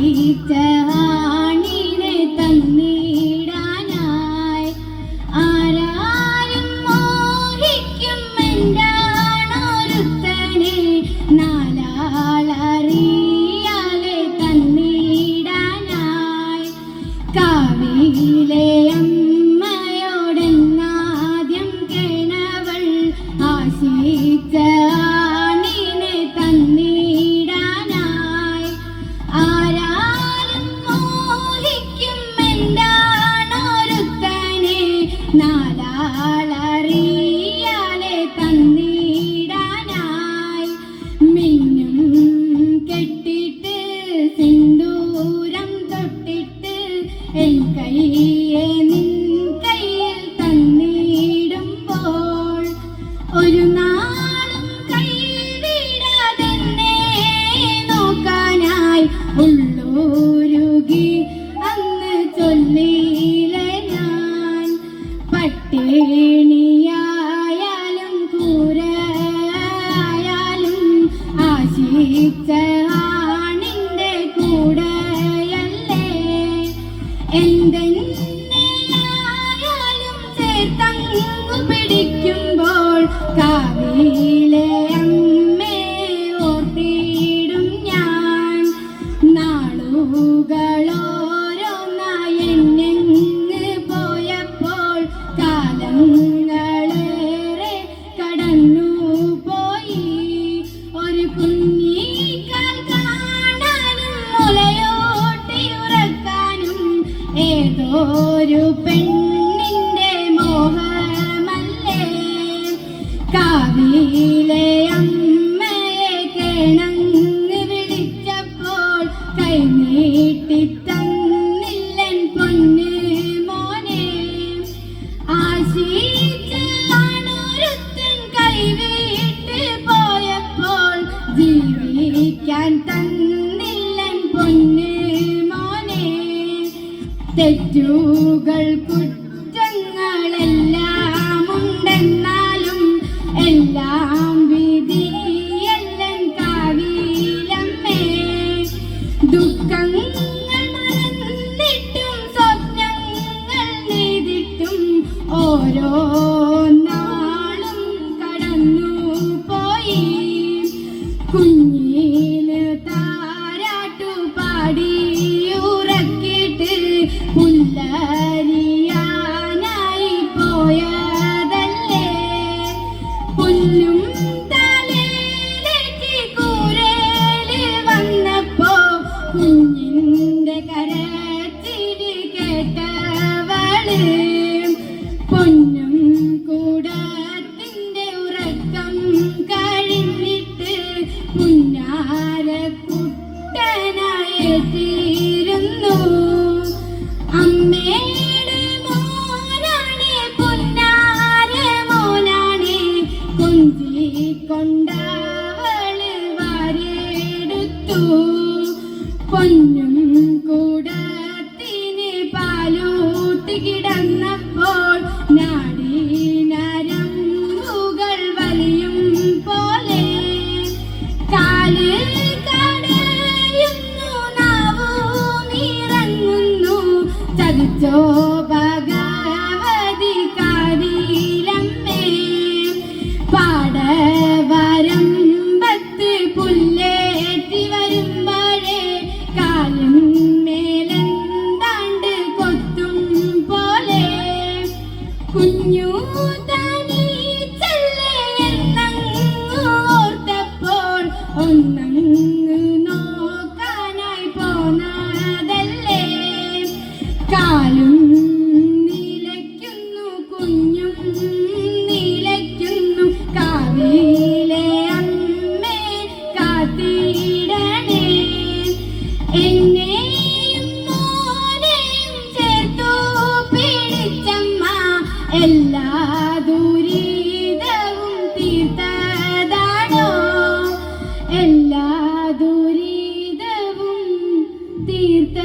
ആശിച്ച ആണിനെ തന്നിടാനായി ആരാരും മോഹിക്കും എന്താണൊരുത്തനെ നാലാളറിയാലെ തന്നിടാനായി കാവിലെ അമ്മയോടെന്നാദ്യം കേണവൾ ആശിച്ച ആണിനെ തന്നിടാനായി ആരാരും മോഹിക്കും എന്താണൊരുത്തനെ നാലാളറിയാലെ തന്നിടാനായി മിന്നും കെട്ടിട്ട് സിന്ദൂരം തൊട്ടിട്ട് എൻ കയ്യെ നിൻ കയ്യിൽ തന്നിടുമ്പോൾ ഒരു നാളും കൈവിടാതെന്നെ നോക്കാനായി ഉള്ളൂരുകി അന്ന് ചൊല്ലിയിലെ ഞാൻ പട്ടിണിയായാലും കൂരയായാലും ആശിച്ച ആണിന്റെ കൂടെയല്ലേ എന്തെന്നെയായാലും ചേർത്തങ്ങു പിടിക്കുമ്പോൾ കാവിലെ അമ്മേ ഓർത്തിടും ഞാൻ നാളുകളോരോന്നായി എന്നെങ്ങ് പോയപ്പോൾ കാലങ്ങളേറെ കടന്നു പോയി ഒരു കുഞ്ഞിക്കാൽ കാണാനും മുലയോട്ടി ഉറക്കാനും ഏതോരു പെണ്ണിന്റെ മോഹമല്ലേ കാവിലെ അമ്മയെ കേണങ്ങ് വിളിച്ചപ്പോൾ കൈനീട്ടി തന്നില്ലൻ പൊന്ന് മോനെ ആശിച്ചാണൊരുത്തൻ കൈവിട്ട് പോയപ്പോൾ ജീവിക്കാൻ തന്നില്ലൻ പൊന്ന് മോനെ തെറ്റുകൾ കുറ്റങ്ങളെല്ലാം ഉണ്ടെന്നാലും എല്ലാം വിധിയല്ലൻ കാവിലമ്മേ ദുഃഖങ്ങൾ മറന്നിട്ടും സ്വപ്നങ്ങൾ നെയ്തിട്ടും ഓരോ നാളും കടന്നു പോയി കുഞ്ഞിന് താരാട്ടു പാടിയുറക്കിട്ട് പുല്ലരിയാനായി പോയതല്ലേ പുല്ലും തലയിലേക്ക് കൂരേല് വന്നപ്പോ കുഞ്ഞിന്റെ കരച്ചിരി കേട്ടവള് പൊന്നും കൂടത്തിന്റെ ഉറക്കം കഴിഞ്ഞിട്ട് പുന്നാരക്കുട്ടനായെത്തിയിരുന്നു അമ്മയുടെ മോനാണ് പൊന്നാര മോനാണ് കൊഞ്ചിക്കൊണ്ടവള് വാരിയെടുത്തു പൊന്നും കൂടത്തിന് പാലൂട്ടി കിടന്നപ്പോൾ നാടീനരമ്പുകൾ വലിയും പോലെ കാല് കടയുന്നു നാവുമിറങ്ങുന്നു ചതിച്ചോ ഭഗവതി കാവിലമ്മേ പാടവരമ്പത്ത് പുല്ലേറ്റി വരുമ്പോഴേ കാലും മേലെന്താണ്ട് കൊത്തും പോലെ കുഞ്ഞു തനിച്ചല്ലേ എന്നങ്ങ് ഓർത്തപ്പോൾ ഒന്നങ്ങ് നോക്കാനായി പോന്നതല്ലേ കാലും നിലയ്ക്കുന്നു കുഞ്ഞും നിലയ്ക്കുന്നു കാവിലെ അമ്മേ കാത്തിടണേ എന്നെയും മോനെയും ചേർത്തു പിടിച്ചമ്മ എല്ലാ ദുരിതവും തീർത്തതാണോ എല്ലാ ദുരിതവും തീർത്ത